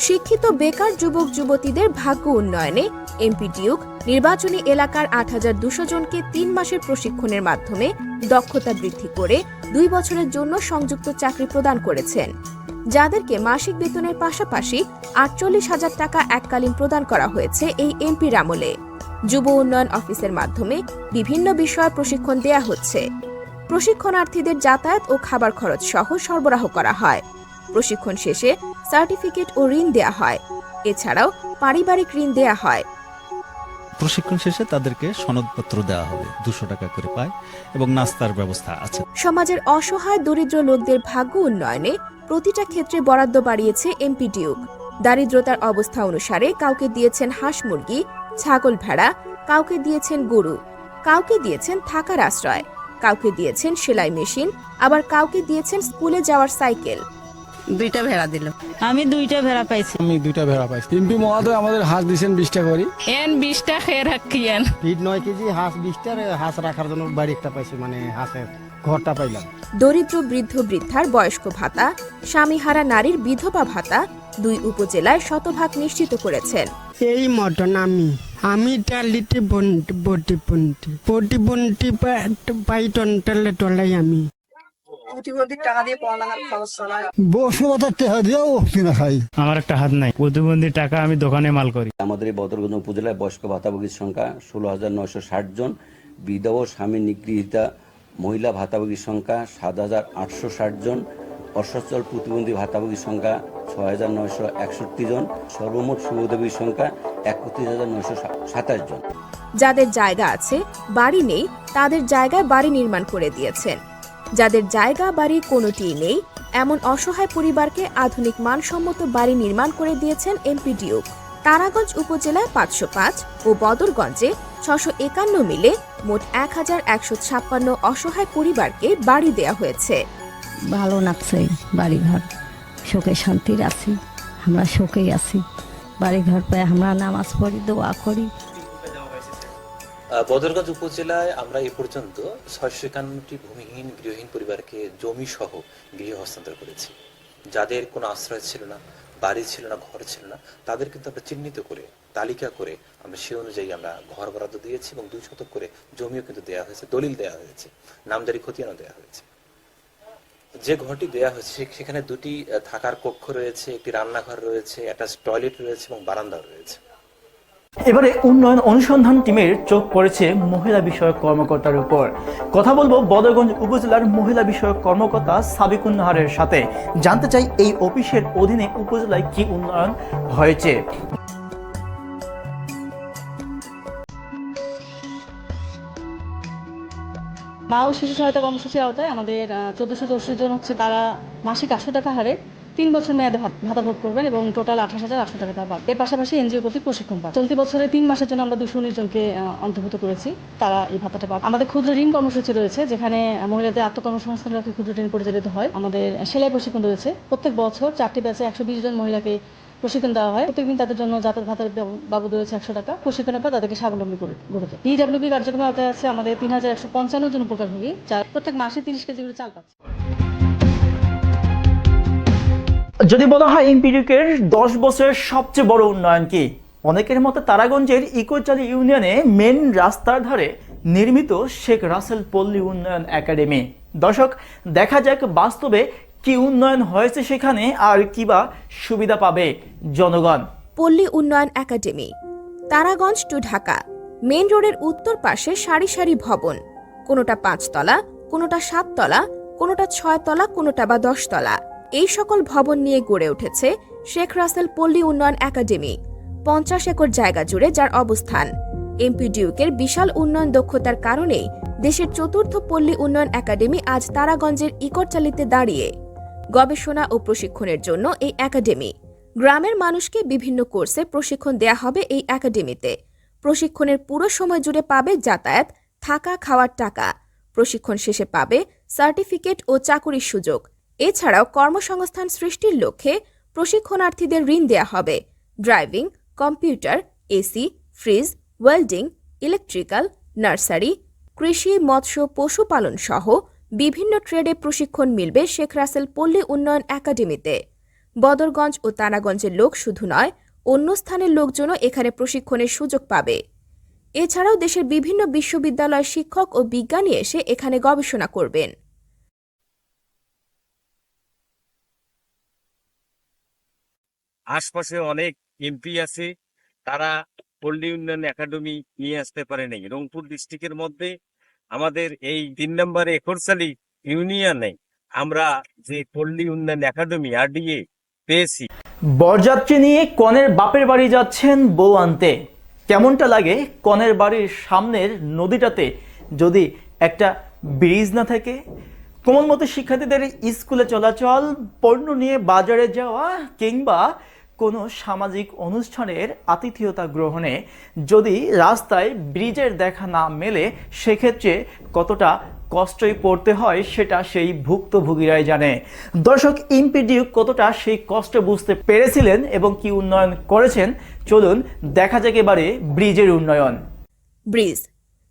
শিক্ষিত বেকার যুবক যুবতীদের ভাগ্য উন্নয়নে এমপিডিউক নির্বাচনী এলাকার 8,200 জনকে 3 মাসের প্রশিক্ষণের মাধ্যমে দক্ষতা বৃদ্ধি করে 2 বছরের জন্য সংযুক্ত চাকরি প্রদান করেছেন, যাদেরকে মাসিক বেতনের পাশাপাশি 48,000 টাকা এককালীন প্রদান করা হয়েছে এই এমপির আমলে। যুব উন্নয়ন অফিসের মাধ্যমে বিভিন্ন বিষয়ে প্রশিক্ষণ দেয়া হচ্ছে। প্রশিক্ষণার্থীদের যাতায়াত ও খাবার খরচ সহ সরবরাহ করা হয়। প্রশিক্ষণ শেষে সার্টিফিকেট ও ঋণ দেয়া হয়। এছাড়াও পারিবারিক ঋণ দেয়া হয়। প্রশিক্ষণ শেষে তাদেরকে সনদপত্র দেওয়া হবে, 200 টাকা করে পায় এবং নাস্তার ব্যবস্থা আছে। সমাজের অসহায় দরিদ্র লোকদের ভাগ্য উন্নয়নে প্রতিটা ক্ষেত্রে বরাদ্দ বাড়িয়েছে এমপিডিউক। দারিদ্রতার অবস্থা অনুসারে কাউকে দিয়েছেন হাঁস মুরগি, ছাগল ভেড়া, কাউকে দিয়েছেন গরু, কাউকে দিয়েছেন থাকার আশ্রয়। কাউকে দিয়েছেন সেলাই মেশিন, আবার কাউকে দিয়েছেন স্কুলে যাওয়ার সাইকেল। দুইটা ভেড়া দিল। আমি দুইটা ভেড়া পাইছি। আমি 2টা ভেড়া পাইছি। এমপি মহোদয় আমাদের হাঁস দিয়েছেন 20টা করে। 20টা খেয়ে রাখিয়েন। ফিট 9 কেজি হাঁস 20টার হাঁস রাখার জন্য বাড়ি একটা পাইছি, মানে হাঁসের ঘরটা পাইলাম। দরিদ্র বৃদ্ধ বৃদ্ধার বয়স্ক ভাতা, স্বামীহারা নারীর বিধবা ভাতা 2 উপজেলায় শতভাগ নিশ্চিত করেছেন। এই মতন আমি টালিতে বন্টি পাই টলে টলাই আমি প্রতিবন্ধী টাকা দিয়ে পড়ালেখার খরচ চালায়। আমার একটা হাত নাই, প্রতিবন্ধী টাকা আমি দোকানে মাল করি। আমাদের এই বদরগঞ্জ উপজেলায় বয়স্ক ভাতাভোগীর সংখ্যা 16,960 জন, বিধবা ও স্বামী নিগৃহীতা মহিলা ভাতাভোগীর সংখ্যা 7,860 জন, অসচ্ছল প্রতিবন্ধী ভাতাভোগীর সংখ্যা 6,961 জন, সর্বমোট সুবিধাভোগীর সংখ্যা 31,927 জন। যাদের জায়গা আছে, বাড়ি নেই, তাদের জায়গায় বাড়ি নির্মাণ করে দিয়েছেন। যাদের জায়গা বাড়ি কোনোটিই নেই, এমন অসহায় পরিবারকে আধুনিক মানসম্মত বাড়ি নির্মাণ করে দিয়েছেন এমপি ডিউক। তারাগঞ্জ উপজেলায় 505 ও বদরগঞ্জে 651 মিলে মোট 1,156 অসহায় পরিবারকে বাড়ি দেয়া হয়েছে। ভালো লাগছে বাড়ি ঘর, শোকে শান্তির আছি, আমরা শোকেই আছি। বাড়ি ঘর পায় আমরা নামাজ পড়ি, দোয়া করি। বদরগঞ্জ উপজেলায় আমরা এ পর্যন্ত 651টি ভূমিহীন গৃহহীন পরিবারকে জমি সহ গৃহ হস্তান্তর করেছি। যাদের কোনো আশ্রয় ছিল না, বাড়ি ছিল না, ঘর ছিল না, তাদের কিন্তু আমরা চিহ্নিত করে তালিকা করে আমরা সে অনুযায়ী আমরা ঘর বরাদ্দ দিয়েছি এবং 2 শতক করে জমিও কিন্তু দেওয়া হয়েছে, দলিল দেওয়া হয়েছে, নামজারি খতিয়ানও দেওয়া হয়েছে। যে ঘরটি দেওয়া হয়েছে সেখানে 2টি থাকার কক্ষ রয়েছে, একটি রান্নাঘর রয়েছে, একটা টয়লেট রয়েছে এবং বারান্দা রয়েছে। এবারে উন্নয়ন অনুসন্ধান টিমের চোখ পড়েছে মহিলা বিষয়ক কর্মকর্তার উপর। কথা বলবো বদরগঞ্জ উপজেলার মহিলা বিষয়ক কর্মকর্তা সাবিকুন নাহারের সাথে। জানতে চাই এই অফিসের অধীনে উপজেলায় কি উন্নয়ন হয়েছে। মা ও শিশু সহায়তা কর্মসূচির আওতায় আমাদের 1464 জন হচ্ছে তারা মাসিক 800 টাকা হারে 3 বছর মেয়াদে ভাতা ভোগ করবেন এবং টোটাল 28,800 টাকা তারা পাবেন। এর পাশাপাশি এনজিও প্রতি প্রশিক্ষণ পাবেন। চলতি বছরে 3 মাসের জন্য আমরা 219 জনকে অন্তর্ভুক্ত করেছি, তারা এই ভাতাটা পাবে। আমাদের ক্ষুদ্র ঋণ কর্মসূচি রয়েছে, যেখানে মহিলাদের আত্মকর্মসংস্থানের লক্ষ্যে ক্ষুদ্র ঋণ পরিচালিত হয়। আমাদের সেলাই প্রশিক্ষণ রয়েছে, প্রত্যেক বছর 4টি ব্যাচে 120 জন মহিলাকে প্রশিক্ষণ দেওয়া হয়। প্রত্যেকদিন তাদের জন্য যাতায়াত ভাতার বাবদ রয়েছে 100 টাকা। প্রশিক্ষণের পর তাদেরকে স্বাবলম্বী করে গড়ে। পিডব্লিউপি কার্যক্রমে আওতায় আছে আমাদের 3,155 জন উপকারভোগী, যারা প্রত্যেক মাসে 30 কেজি করে চাল পাচ্ছে। যদি বলা হয় এমপি ডিউকের 10 বছরের সবচেয়ে বড় উন্নয়ন কি, অনেকের মতে তারাগঞ্জের ইকোচালি ইউনিয়নে মেন রাস্তার ধারে নির্মিত শেখ রাসেল পল্লী উন্নয়ন একাডেমি। দর্শক, দেখা যাক বাস্তবে কি উন্নয়ন হয়েছে সেখানে আর কিবা সুবিধা পাবে জনগণ। পল্লী উন্নয়ন academy, Taraganj to Dhaka main রোডের উত্তর পাশে সারি সারি ভবন, কোনোটা 5 তলা, কোনোটা 7 তলা, কোনোটা 6 তলা, কোনোটা বা 10 তলা। এই সকল ভবন নিয়ে গড়ে উঠেছে শেখ রাসেল পল্লী উন্নয়ন একাডেমি। 50 একর জায়গা জুড়ে যার অবস্থান। এমপি ডিউকের বিশাল উন্নয়ন দক্ষতার কারণেই দেশের 4র্থ পল্লী উন্নয়ন একাডেমি আজ তারাগঞ্জের ইকোচালিতে দাঁড়িয়ে। গবেষণা ও প্রশিক্ষণের জন্য এই একাডেমি। গ্রামের মানুষকে বিভিন্ন কোর্সে প্রশিক্ষণ দেয়া হবে এই একাডেমিতে। প্রশিক্ষণের পুরো সময় জুড়ে পাবে যাতায়াত, থাকা, খাওয়ার টাকা। প্রশিক্ষণ শেষে পাবে সার্টিফিকেট ও চাকুরির সুযোগ। এছাড়াও কর্মসংস্থান সৃষ্টির লক্ষ্যে প্রশিক্ষণার্থীদের ঋণ দেয়া হবে। Driving, computer, AC, fridge, welding, electrical, nursery, কৃষি, মৎস্য, পশুপালন সহ বিভিন্ন ট্রেডে প্রশিক্ষণ মিলবে শেখ রাসেল পল্লী উন্নয়ন একাডেমিতে। বদরগঞ্জ ও তারাগঞ্জের লোক শুধু নয়, অন্য স্থানের লোকজনও এখানে প্রশিক্ষণের সুযোগ পাবে। এছাড়াও দেশের বিভিন্ন বিশ্ববিদ্যালয়ের শিক্ষক ও বিজ্ঞানী এসে এখানে গবেষণা করবেন। আশপাশে অনেক এমপি আছে, তারা পল্লী উন্নয়ন একাডেমি নিয়ে আসতে পারে নাই। রংপুর ডিস্ট্রিক্টের মধ্যে আমাদের এই 3 নম্বরে একরচালি ইউনিয়নে আমরা যে পল্লী উন্নয়ন একাডেমি RDA পেয়েছি। বরযাত্রী নিয়ে কনের বাপের বাড়ি যাচ্ছেন বউ আনতে। কেমনটা লাগে কনের বাড়ির সামনের নদীটাতে যদি একটা ব্রিজ না থাকে? কোমলমতি শিক্ষার্থীদের স্কুলে চলাচল, পণ্য নিয়ে বাজারে যাওয়া কিংবা কোনো সামাজিক অনুষ্ঠানের আতিথেয়তা গ্রহণে যদি রাস্তায় ব্রিজের দেখা না মেলে, সেক্ষেত্রে কতটা কষ্টই পড়তে হয় সেটা সেই ভুক্তভোগীরাই জানে। দর্শক, এমপি ডিউক কতটা সেই কষ্ট বুঝতে পেরেছিলেন এবং কি উন্নয়ন করেছেন, চলুন দেখা যাক এবারে ব্রিজের উন্নয়ন। ব্রিজ।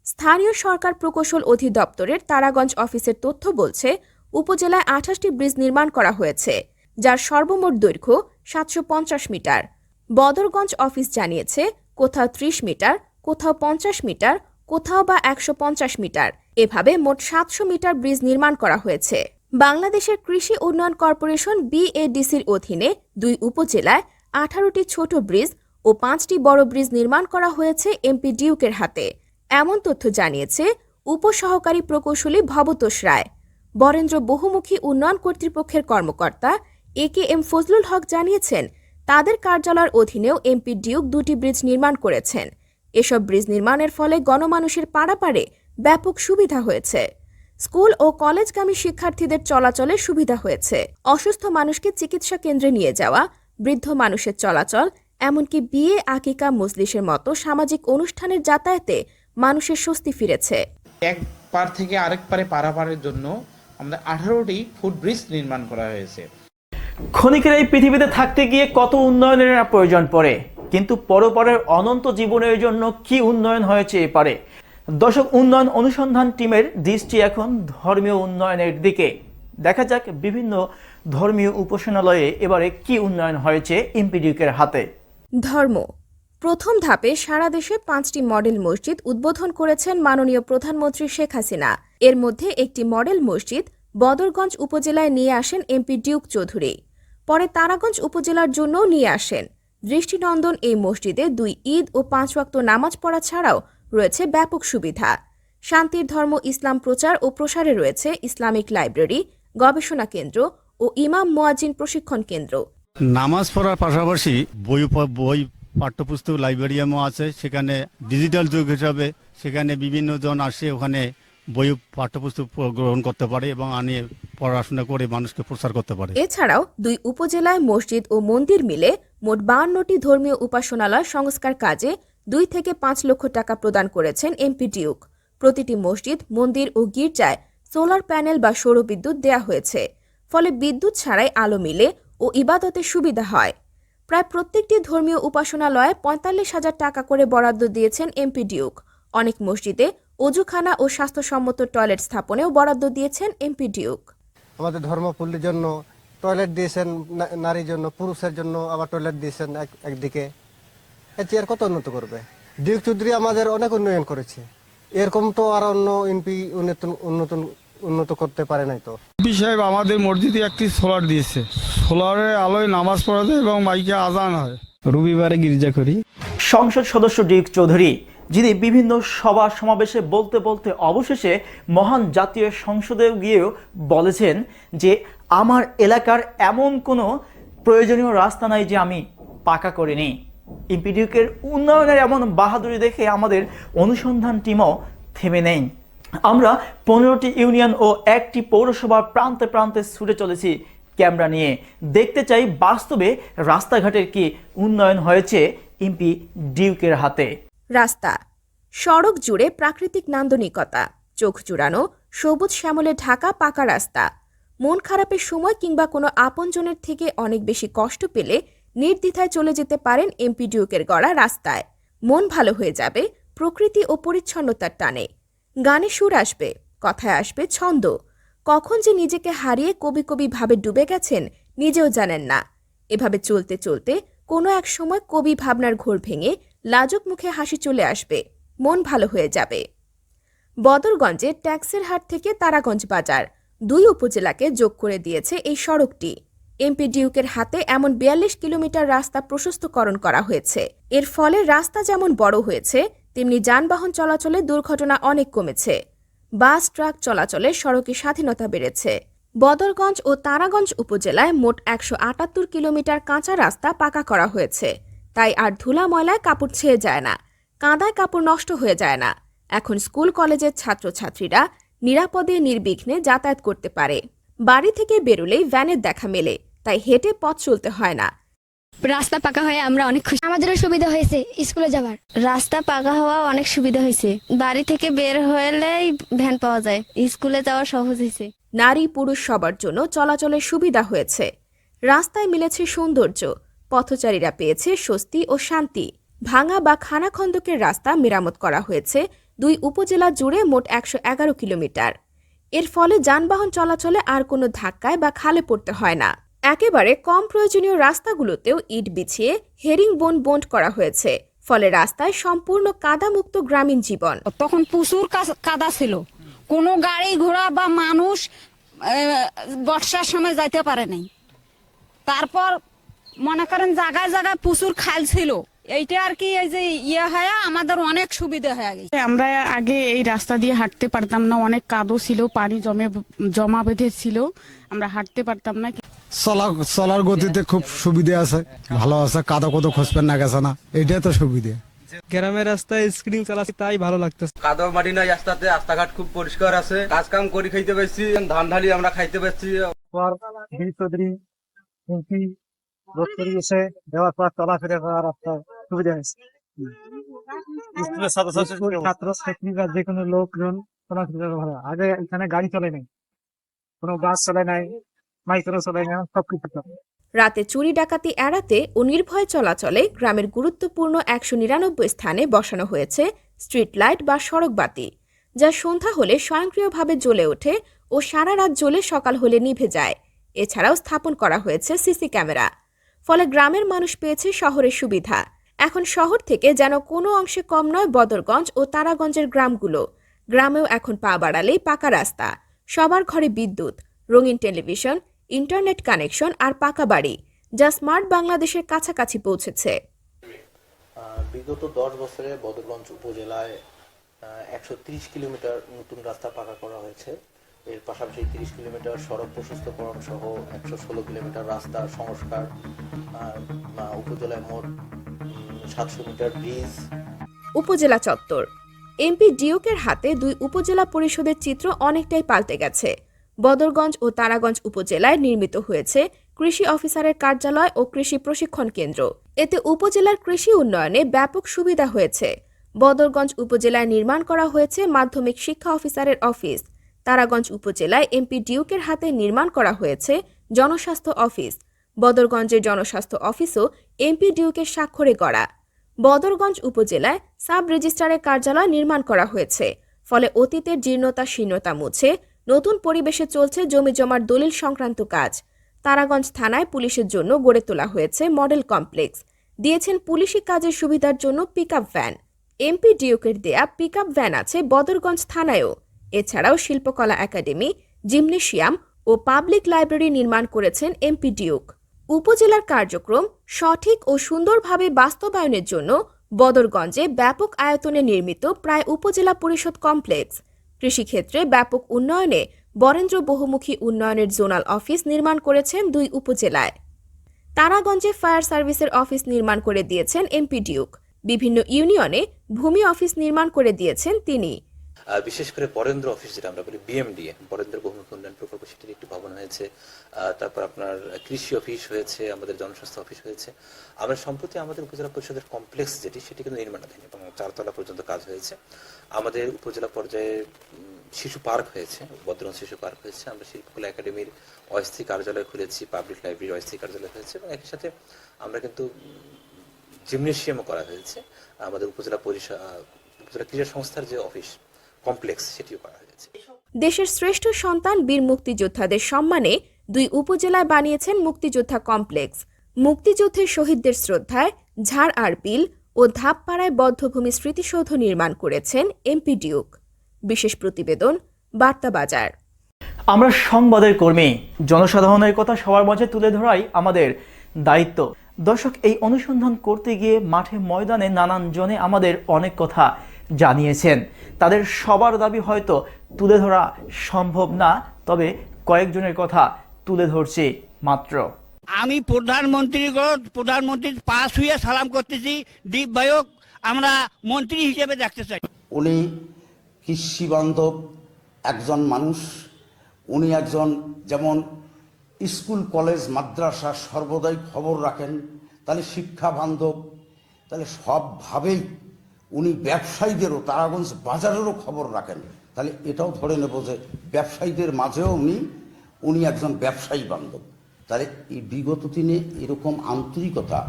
স্থানীয় সরকার প্রকৌশল অধিদপ্তরের তারাগঞ্জ অফিসের তথ্য বলছে, উপজেলায় 28টি ব্রিজ নির্মাণ করা হয়েছে, যার সর্বমোট দৈর্ঘ্য 750 মিটার। বদরগঞ্জ অফিস জানিয়েছে, কোথাও 30 মিটার, কোথাও 50 মিটার, কোথাও বা 150 মিটার, এভাবে মোট 700 মিটার ব্রিজ নির্মাণ করা হয়েছে। বাংলাদেশের কৃষি উন্নয়ন কর্পোরেশন BADCর অধীনে 2 উপজেলায় 18টি ছোট ব্রিজ ও 5টি বড় ব্রিজ নির্মাণ করা হয়েছে এমপি ডিউকের হাতে, এমন তথ্য জানিয়েছে উপসহকারী প্রকৌশলী ভবতোষ রায়। বরেন্দ্র বহুমুখী উন্নয়ন কর্তৃপক্ষের কর্মকর্তা AKM ফজলুল হক জানিয়েছেন, তাদের কার্যালয়ের অধীনেও এমপি ডিউক 2টি ব্রিজ নির্মাণ করেছেন। এসব ব্রিজ নির্মাণের ফলে গণমানুষের পারাপারে ব্যাপক সুবিধা হয়েছে। স্কুল ও কলেজগামী শিক্ষার্থীদের চলাচলে সুবিধা হয়েছে। অসুস্থ মানুষকে চিকিৎসা কেন্দ্রে নিয়ে যাওয়া, বৃদ্ধ মানুষের চলাচল, এমনকি বিয়ে, আকিকা, মজলিসের মতো সামাজিক অনুষ্ঠানের যাতায়াতে মানুষের স্বস্তি ফিরেছে। এক পার থেকে আরেক পারে পারাপারের জন্য আমাদের 18টি ফুট ব্রিজ নির্মাণ করা হয়েছে। ক্ষণিকের এই পৃথিবীতে থাকতে গিয়ে কত উন্নয়নের প্রয়োজন পড়ে, কিন্তু পরপরের অনন্ত জীবনের জন্য কি উন্নয়ন হয়েছে এপারে। দর্শক, উন্নয়ন অনুসন্ধান টিমের দৃষ্টি এখন ধর্মীয় উন্নয়নের দিকে। দেখা যাক বিভিন্ন ধর্মীয় উপাসনালয়ে এবারে কি উন্নয়ন হয়েছে এমপি ডিউকের হাতে। ধর্ম। প্রথম ধাপে সারা দেশে 5টি মডেল মসজিদ উদ্বোধন করেছেন মাননীয় প্রধানমন্ত্রী শেখ হাসিনা। এর মধ্যে একটি মডেল মসজিদ বদরগঞ্জ উপজেলায় নিয়ে আসেন এমপি ডিউক চৌধুরী। পরে তারাগঞ্জ উপজেলার জন্যও নিয়ে আসেন। দৃষ্টিনন্দন এই মসজিদে 2 ঈদ ও 5 ওয়াক্ত নামাজ পড়া ছাড়াও রয়েছে ব্যাপক সুবিধা। শান্তির ধর্ম ইসলাম প্রচার ও প্রসারে রয়েছে ইসলামিক লাইব্রেরি, গবেষণা কেন্দ্র ও ইমাম মুয়াজ্জিন প্রশিক্ষণ কেন্দ্র। নামাজ পড়ার পাশাপাশি বই পাঠ্যপুস্তক লাইব্রেরিয়ামও আছে। সেখানে ডিজিটাল যুগ হিসাবে সেখানে বিভিন্ন জন আসে, ওখানে বই পাঠ্যপুস্তক গ্রহণ করতে পারে এবং আনিয়ে পড়াশোনা করে মানুষকে প্রচার করতে পারে। এছাড়াও 2 উপজেলায় মসজিদ ও মন্দির মিলে মোট 52টি ধর্মীয় উপাসনালয় সংস্কার কাজে 2 থেকে 5 লক্ষ টাকা প্রদান করেছেন এমপি ডিউক। প্রতিটি মসজিদ, মন্দির ও গির্জায় সোলার প্যানেল বা সৌরবিদ্যুৎ দেয়া হয়েছে, ফলে বিদ্যুৎ ছাড়াই আলো মিলে ও ইবাদতের সুবিধা হয়। প্রায় প্রত্যেকটি ধর্মীয় উপাসনালয়ে 45,000 টাকা করে বরাদ্দ দিয়েছেন এমপি ডিউক। অনেক মসজিদে অজুখানা ও স্বাস্থ্যসম্মত টয়লেট স্থাপনেও বরাদ্দ দিয়েছেন এমপি ডিউক। আমাদের ধর্মপল্লীর জন্য টয়লেট দিয়েছেন, নারীর জন্য, পুরুষের জন্য আবার টয়লেট দিয়েছেন একদিকে। এর চেয়ে আর কত উন্নত করবে? ডিউক চৌধুরী আমাদের অনেক উন্নয়ন করেছে, এরকম তো আর অন্য এমপি উন্নত করতে পারে নাই। তো এমপি সাহেব আমাদের মসজিদে একটি সোলার দিয়েছে, সোলারের আলোয় নামাজ পড়া যায় এবং মাইকে আজান হয়। রবিবারে গির্জা করি। সংসদ সদস্য ডিউক চৌধুরী, যিনি বিভিন্ন সভা সমাবেশে বলতে বলতে অবশেষে মহান জাতীয় সংসদে গিয়েও বলেছেন যে আমার এলাকার এমন কোনো প্রয়োজনীয় রাস্তা নাই যে আমি পাকা করিনি। এমপি ডিউকের উন্নয়নের এমন বাহাদুরি দেখে আমাদের অনুসন্ধান টিমও থেমে নেই। আমরা 15টি ইউনিয়ন ও 1টি পৌরসভার প্রান্তে প্রান্তে ছুটে চলেছি ক্যামেরা নিয়ে। দেখতে চাই বাস্তবে রাস্তাঘাটের কি উন্নয়ন হয়েছে এমপি ডিউকের হাতে। রাস্তা। সড়ক জুড়ে প্রাকৃতিক নান্দনিকতা, চোখ জুড়ানো সবুজ শ্যামলে ঢাকা পাকা রাস্তা। মন খারাপের সময় কিংবা কোনো আপনজনের থেকে অনেক বেশি কষ্ট পেলে নির্দ্বিধায় চলে যেতে পারেন এমপি ডিউকের গড়া রাস্তায়। মন ভালো হয়ে যাবে প্রকৃতি ও পরিচ্ছন্নতার টানে। গানে সুর আসবে, কথায় আসবে ছন্দ। কখন যে নিজেকে হারিয়ে কবি কবি ভাবে ডুবে গেছেন নিজেও জানেন না। এভাবে চলতে চলতে কোনো এক সময় কবি ভাবনার ঘোর ভেঙে লাজুক মুখে হাসি চলে আসবে, মন ভালো হয়ে যাবে। বদরগঞ্জে ট্যাক্সের হাট থেকে তারাগঞ্জ বাজার 2 উপজেলাকে যোগ করে দিয়েছে এই সড়কটি। এমপি ডিউকের হাতে এমন 42 কিলোমিটার রাস্তা প্রশস্তকরণ করা হয়েছে। এর ফলে রাস্তা যেমন বড় হয়েছে, তেমনি যানবাহন চলাচলে দুর্ঘটনা অনেক কমেছে। বাস, ট্রাক চলাচলে সড়কে স্বাধীনতা বেড়েছে। বদরগঞ্জ ও তারাগঞ্জ উপজেলায় মোট 178 কিলোমিটার কাঁচা রাস্তা পাকা করা হয়েছে। তাই আর ধুলা ময়লায় কাপড় ছেয়ে যায় না, কাদায় কাপড় নষ্ট হয়ে যায় না। এখন স্কুল কলেজের ছাত্রছাত্রীরা নিরাপদে নির্বিঘ্নে যাতায়াত করতে পারে। বাড়ি থেকে বেরোলেই ভ্যানের দেখা মেলে, তাই হেঁটে পথ চলতে হয় না। রাস্তা পাকা হয়ে আমরা অনেক খুশি। আমাদেরও সুবিধা হয়েছে স্কুলে যাওয়ার। রাস্তা পাকা হওয়া অনেক সুবিধা হয়েছে। বাড়ি থেকে বের হলেই ভ্যান পাওয়া যায়, স্কুলে যাওয়া সহজ হয়েছে। নারী পুরুষ সবার জন্য চলাচলের সুবিধা হয়েছে। রাস্তায় মিলেছে সৌন্দর্য, পথচারীরা পেয়েছে স্বস্তি ও শান্তি। ভাঙা বা খানাখন্দকের রাস্তা মেরামত করা হয়েছে 2 উপজেলা জুড়ে মোট 111 কিলোমিটার। এর ফলে যানবাহন চলাচলে আর কোনো ধাক্কায় বা খালে পড়তে হয় না। একেবারে কম প্রয়োজনীয় রাস্তাগুলোতেও ইট বিছিয়ে হেরিং বোন বন্ড করা হয়েছে, ফলে রাস্তায় সম্পূর্ণ কাদামুক্ত গ্রামীণ জীবন। তখন প্রচুর কাদা ছিল, কোনো গাড়ি ঘোড়া বা মানুষ বর্ষার সময় যাইতে পারে নাই। তারপর মনে করেন জায়গায় জায়গায় প্রচুর খাল ছিল, এইটা আর কি এই যে হয় আমাদের অনেক সুবিধা হয়ে গেছে। আমরা আগে এই রাস্তা দিয়ে হাঁটতে পারতাম না, অনেক কাদো ছিল, পানি জমা বেঁধে ছিল, আমরা হাঁটতে পারতাম না। চলার গতিতে খুব সুবিধা আছে, ভালো আছে, কাদা কত খসবেন না গেছে না, এইটাই তো সুবিধা। গ্রামের রাস্তায় স্ক্রিন চালাচ্ছি তাই ভালো লাগতেছে। কাদা মাটি নাই রাস্তাতে, রাস্তাঘাট খুব পরিষ্কার আছে, কাজ কাম করে খাইতে পারছি, ধান ঢালি আমরা খাইতে পারছি। দেওয়ার পর চলাফেরা করার রাস্তা সুবিধা হয়েছে। ছাত্র ছাত্রী বা যে কোনো লোকজন চলাফেরা ভালো। আগে এখানে গাড়ি চলে নাই, কোনো বাস চলে নাই, মাইক্রো চলে নাই, সবকিছু চলে। রাতে চুরি ডাকাতি এড়াতে ও নির্ভয় চলাচলে গ্রামের গুরুত্বপূর্ণ 199 স্থানে বসানো হয়েছে স্ট্রিট লাইট বা সড়ক বাতি, যা সন্ধ্যা হলে স্বয়ংক্রিয়ভাবে জ্বলে ওঠে ও সারা রাত জ্বলে সকাল হলে নিভে যায়। এছাড়াও স্থাপন করা হয়েছে সিসি ক্যামেরা। ফলে গ্রামের মানুষ পেয়েছে শহরের সুবিধা। এখন শহর থেকে যেন কোনো অংশে কম নয় বদরগঞ্জ ও তারাগঞ্জের গ্রামগুলো। গ্রামেও এখন পা বাড়ালেই পাকা রাস্তা, সবার ঘরে বিদ্যুৎ, রঙিন টেলিভিশন, ইন্টারনেট কানেকশন আর পাকা বাড়ি, যা স্মার্ট বাংলাদেশের কাছাকাছি পৌঁছেছে। বিগত 10 বছরে বদরগঞ্জ উপজেলায় 130 কিলোমিটার নতুন রাস্তা পাকা করা হয়েছে। এর পাশাপাশি 30 কিলোমিটার সড়ক প্রশস্তকরণ সহ 116 কিলোমিটার রাস্তা সংস্কার, উপজেলায় মোট 700 মিটার ব্রিজ। উপজেলা চত্বর। এমপি ডিওকের হাতে 2 উপজেলা পরিষদের চিত্র অনেকটাই পাল্টে গেছে। বদরগঞ্জ ও তারাগঞ্জ উপজেলায় নির্মিত হয়েছে কৃষি অফিসারের কার্যালয় ও কৃষি প্রশিক্ষণ কেন্দ্র। এতে উপজেলার কৃষি উন্নয়নে ব্যাপক সুবিধা হয়েছে। বদরগঞ্জ উপজেলায় নির্মাণ করা হয়েছে মাধ্যমিক শিক্ষা অফিসারের অফিস। তারাগঞ্জ উপজেলায় এমপি ডিউকের হাতে নির্মাণ করা হয়েছে জনস্বাস্থ্য অফিস। বদরগঞ্জের জনস্বাস্থ্য অফিসও এমপি ডিউকের স্বাক্ষরে গড়া। বদরগঞ্জ উপজেলায় সাব রেজিস্ট্রারের কার্যালয় নির্মাণ করা হয়েছে। ফলে অতীতের জীর্ণতা শীর্ণতা মুছে নতুন পরিবেশে চলছে জমি জমার দলিল সংক্রান্ত কাজ। তারাগঞ্জ থানায় পুলিশের জন্য গড়ে তোলা হয়েছে মডেল কমপ্লেক্স। দিয়েছেন পুলিশি কাজের সুবিধার জন্য পিকআপ ভ্যান। এমপি ডিউকের দেয়া পিকআপ ভ্যান আছে বদরগঞ্জ থানায়ও। এছাড়াও শিল্পকলা একাডেমি, জিমনেশিয়াম ও পাবলিক লাইব্রেরি নির্মাণ করেছেন এমপি ডিউক। উপজেলার কার্যক্রম সঠিক ও সুন্দরভাবে বাস্তবায়নের জন্য বদরগঞ্জে ব্যাপক আয়তনে নির্মিত প্রায় উপজেলা পরিষদ কমপ্লেক্স। কৃষিক্ষেত্রে ব্যাপক উন্নয়নে বরেন্দ্র বহুমুখী উন্নয়নের জোনাল অফিস নির্মাণ করেছেন 2 উপজেলায়। তারাগঞ্জে ফায়ার সার্ভিসের অফিস নির্মাণ করে দিয়েছেন এমপি ডিউক। বিভিন্ন ইউনিয়নে ভূমি অফিস নির্মাণ করে দিয়েছেন তিনি। বিশেষ করে বরেন্দ্র অফিস যেটা আমরা বলি বিএমডিএ, বরেন্দ্র বহুমুখী উন্নয়ন প্রকল্প, সেটির একটি ভবন হয়েছে। তারপর আপনার কৃষি অফিস হয়েছে, আমাদের জনস্বাস্থ্য অফিস হয়েছে। আমরা সম্প্রতি আমাদের উপজেলা পরিষদের কমপ্লেক্স যেটি, সেটি কিন্তু নির্মাণাধীন এবং 4 তলা পর্যন্ত কাজ হয়েছে। আমাদের উপজেলা পর্যায়ে শিশু পার্ক হয়েছে, বদরগঞ্জ শিশু পার্ক হয়েছে। আমরা শিল্পকলা একাডেমির অস্থায়ী কার্যালয় খুলেছি, পাবলিক লাইব্রেরির অস্থায়ী কার্যালয় হয়েছে এবং একই সাথে আমরা কিন্তু জিমনেশিয়ামও করা হয়েছে। আমাদের উপজেলা ক্রীড়া সংস্থার যে অফিস কমপ্লেক্স, সেটিও করা হয়েছে। দেশের শ্রেষ্ঠ সন্তান বীর মুক্তিযোদ্ধাদের সম্মানে 2 উপজেলায় বানিয়েছেন মুক্তিযোদ্ধা কমপ্লেক্স। মুক্তিযুদ্ধের শহীদদের শ্রদ্ধায় ঝাড় আর বিল ও ধাপপাড়ায় বদ্ধভূমি স্মৃতিসৌধ নির্মাণ করেছেন এমপি ডিউক। বিশেষ প্রতিবেদন, বার্তাবাজার। আমরা সংবাদের কর্মী, জনসাধারণের কথা সবার মাঝে তুলে ধরাই আমাদের দায়িত্ব। দর্শক, এই অনুসন্ধান করতে গিয়ে মাঠে ময়দানে নানান জনে আমাদের অনেক কথা জানিয়েছেন। তাদের সবার দাবি হয়তো তুলে ধরা সম্ভব না, তবে কয়েকজনের কথা তুলে ধরছি মাত্র। আমি প্রধানমন্ত্রীর পাশ হয়ে সালাম করতেছি। দীপ ভাইক আমরা মন্ত্রী হিসেবে দেখতে চাই। উনি কৃষি বান্ধব একজন মানুষ। উনি একজন যেমন স্কুল কলেজ মাদ্রাসা সর্বদাই খবর রাখেন, তাহলে শিক্ষা বান্ধব, তাহলে সবভাবেই উনি ব্যবসায়ীদেরও, তারাগঞ্জ বাজারেরও খবর রাখেন, তাহলে এটাও ধরে নেব যে ব্যবসায়ীদের মাঝেও উনি একজন ব্যবসায়ী বান্ধব। তাহলে এই বিগত দিনে এরকম আন্তরিকতা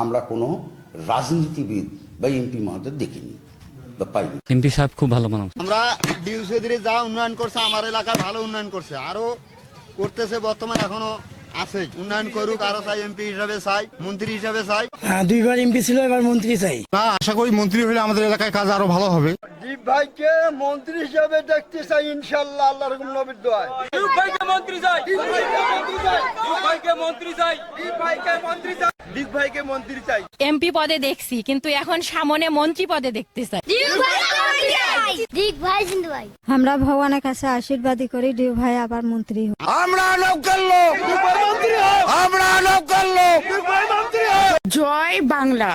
আমরা কোনো রাজনীতিবিদ বা এমপি মহোদয় দেখিনি বা পাইনি। এমপি সাহেব খুব ভালো মানুষ। আমরা ডিউ চৌধুরী যা উন্নয়ন করছে আমার এলাকায় ভালো উন্নয়ন করছে, আরো করতেছে, বর্তমান এখনো আছে। উন্নয়ন করুক, আরো চাই, এমপি হিসাবে চাই, মন্ত্রী হিসাবে চাই। 2বার এমপি ছিল, এবার মন্ত্রী চাই। না, আশা করি মন্ত্রী হলে আমাদের এলাকায় কাজ আরো ভালো হবে। দীপ ভাইকে মন্ত্রী হিসাবে দেখতে চাই ইনশাআল্লাহ, আল্লাহর নবীর দোয়ায়। দীপ ভাইকে মন্ত্রী চাই, দীপ ভাইকে মন্ত্রী চাই, দীপ ভাইকে মন্ত্রী চাই, দীপ ভাইকে মন্ত্রী চাই, দীপ ভাইকে মন্ত্রী চাই। এমপি পদে দেখছি, কিন্তু এখন সামনে মন্ত্রী পদে দেখতে চাই। আমরা ভগবানের কাছে আশীর্বাদই করি ডিউ ভাই আবার মন্ত্রী হোক। আমরা নৌকার লোক, আমরা নৌকার লোক। জয় বাংলা।